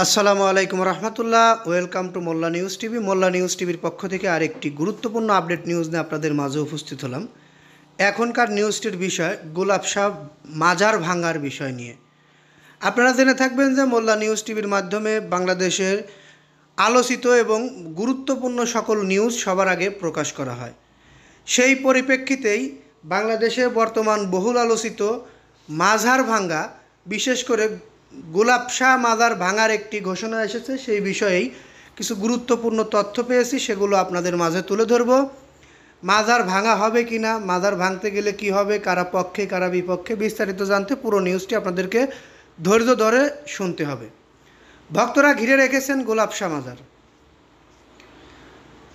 আসসালামু আলাইকুম রহমতুল্লাহ। Welcome to Molla news TV. Molla news টিভির পক্ষ থেকে আরেকটি গুরুত্বপূর্ণ আপডেট নিউজ নিয়ে আপনাদের মাঝে উপস্থিত হলাম। এখনকার নিউজটির বিষয় গোলাপ শাহ মাজার ভাঙার বিষয় নিয়ে। আপনারা জেনে থাকবেন যে মোল্লা নিউজ টিভির মাধ্যমে বাংলাদেশের আলোচিত এবং গুরুত্বপূর্ণ সকল নিউজ সবার আগে প্রকাশ করা হয়। সেই পরিপ্রেক্ষিতেই বাংলাদেশে বর্তমান বহুল আলোচিত মাজার ভাঙা, বিশেষ করে গোলাপ শাহ মাজার ভাঙার একটি ঘোষণা এসেছে। সেই বিষয়েই কিছু গুরুত্বপূর্ণ তথ্য পেয়েছি, সেগুলো আপনাদের মাঝে তুলে ধরব। মাজার ভাঙা হবে কি না, মাজার ভাঙতে গেলে কি হবে, কারা পক্ষে কারা বিপক্ষে, বিস্তারিত জানতে পুরো নিউজটি আপনাদেরকে ধৈর্য ধরে শুনতে হবে। ভক্তরা ঘিরে রেখেছেন গোলাপ শাহ মাজার।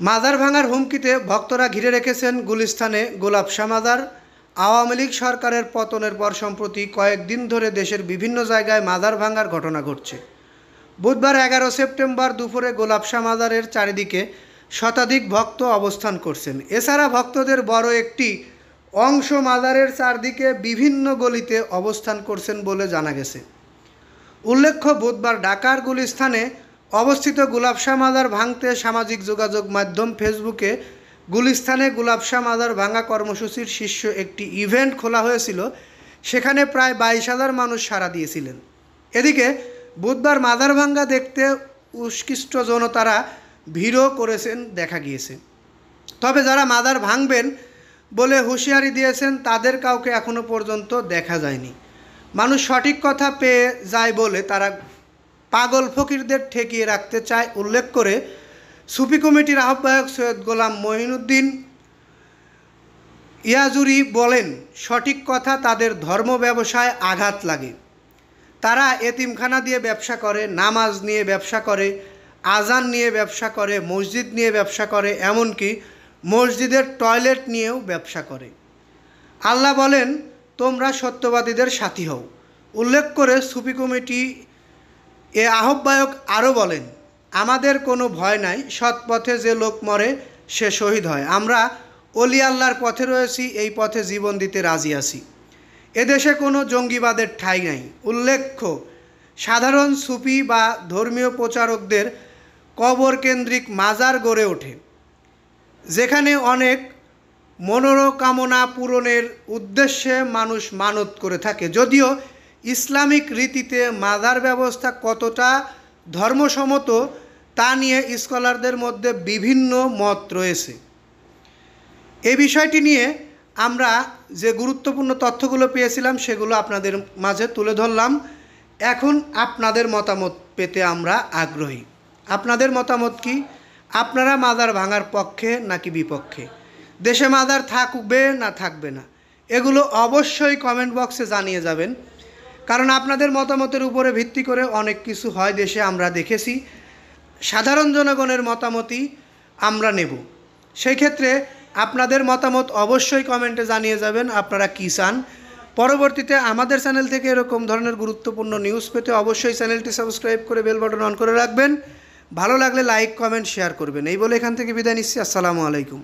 মাজার ভাঙার হুমকিতে ভক্তরা ঘিরে রেখেছেন গুলিস্তানে গোলাপ শাহ মাজার। আওয়ামী লীগ সরকারের পতনের পর সম্প্রতি কয়েকদিন ধরে দেশের বিভিন্ন জায়গায় মাজার ভাঙার ঘটনা ঘটছে। বুধবার 11 সেপ্টেম্বর দুপুরে গোলাপ শাহ মাজারের চারিদিকে শতাধিক ভক্ত অবস্থান করছেন। এছাড়া ভক্তদের বড় একটি অংশ মাজারের চারদিকে বিভিন্ন গলিতে অবস্থান করছেন বলে জানা গেছে। উল্লেখ্য, বুধবার ঢাকার গুলিস্তানে অবস্থিত গোলাপ শাহ মাজার ভাঙতে সামাজিক যোগাযোগ মাধ্যম ফেসবুকে গুলিস্তানে গোলাপ শাহ মাজার ভাঙা কর্মসূচির শীর্ষ একটি ইভেন্ট খোলা হয়েছিল। সেখানে প্রায় 22,000 মানুষ সাড়া দিয়েছিলেন। এদিকে বুধবার মাজার ভাঙা দেখতে উৎকৃষ্ট জনতারা ভিড়ও করেছেন দেখা গিয়েছে। তবে যারা মাজার ভাঙবেন বলে হুঁশিয়ারি দিয়েছেন তাদের কাউকে এখনও পর্যন্ত দেখা যায়নি। মানুষ সঠিক কথা পেয়ে যায় বলে তারা পাগল ফকিরদের ঠেকিয়ে রাখতে চায় উল্লেখ করে সুফি কমিটির আহ্বায়ক সৈয়দ গোলাম মঈনুদ্দিন ইয়াজুরি বলেন, সঠিক কথা, তাদের ধর্ম ব্যবসায় আঘাত লাগে। তারা এতিমখানা দিয়ে ব্যবসা করে, নামাজ নিয়ে ব্যবসা করে, আজান নিয়ে ব্যবসা করে, মসজিদ নিয়ে ব্যবসা করে, এমনকি মসজিদের টয়লেট নিয়েও ব্যবসা করে। আল্লাহ বলেন, তোমরা সত্যবাদীদের সাথী হও। উল্লেখ করে সুফি কমিটি এ আহ্বায়ক আরও বলেন, আমাদের কোনো ভয় নাই, সৎ পথে যে লোক মরে সে শহীদ হয়। আমরা অলি আল্লাহর পথে রয়েছি, এই পথে জীবন দিতে রাজি আছি। এদেশে কোনো জঙ্গিবাদের ঠাঁই নাই। উল্লেখ্য, সাধারণ সুফি বা ধর্মীয় প্রচারকদের কবর কেন্দ্রিক মাজার গড়ে ওঠে, যেখানে অনেক মনোকামনা পূরণের উদ্দেশ্যে মানুষ মানত করে থাকে। যদিও ইসলামিক রীতিতে মাজার ব্যবস্থা কতটা ধর্মসম্মত তা নিয়ে স্কলারদের মধ্যে বিভিন্ন মত রয়েছে। এই বিষয়টি নিয়ে আমরা যে গুরুত্বপূর্ণ তথ্যগুলো পেয়েছিলাম সেগুলো আপনাদের মাঝে তুলে ধরলাম। এখন আপনাদের মতামত পেতে আমরা আগ্রহী। আপনাদের মতামত কি? আপনারা মাজার ভাঙার পক্ষে নাকি বিপক্ষে? দেশে মাজার থাকবে না থাকবে না, এগুলো অবশ্যই কমেন্ট বক্সে জানিয়ে যাবেন। কারণ আপনাদের মতামতের উপরে ভিত্তি করে অনেক কিছু হয় দেশে, আমরা দেখেছি। সাধারণ জনগণের মতামতই আমরা নেব। সেই ক্ষেত্রে আপনাদের মতামত অবশ্যই কমেন্টে জানিয়ে যাবেন আপনারা কী চান। পরবর্তীতে আমাদের চ্যানেল থেকে এরকম ধরনের গুরুত্বপূর্ণ নিউজ পেতে অবশ্যই চ্যানেলটি সাবস্ক্রাইব করে বেল বাটন অন করে রাখবেন। ভালো লাগলে লাইক, কমেন্ট, শেয়ার করবেন। এই বলে এখান থেকে বিদায় নিচ্ছি। আসসালামু আলাইকুম।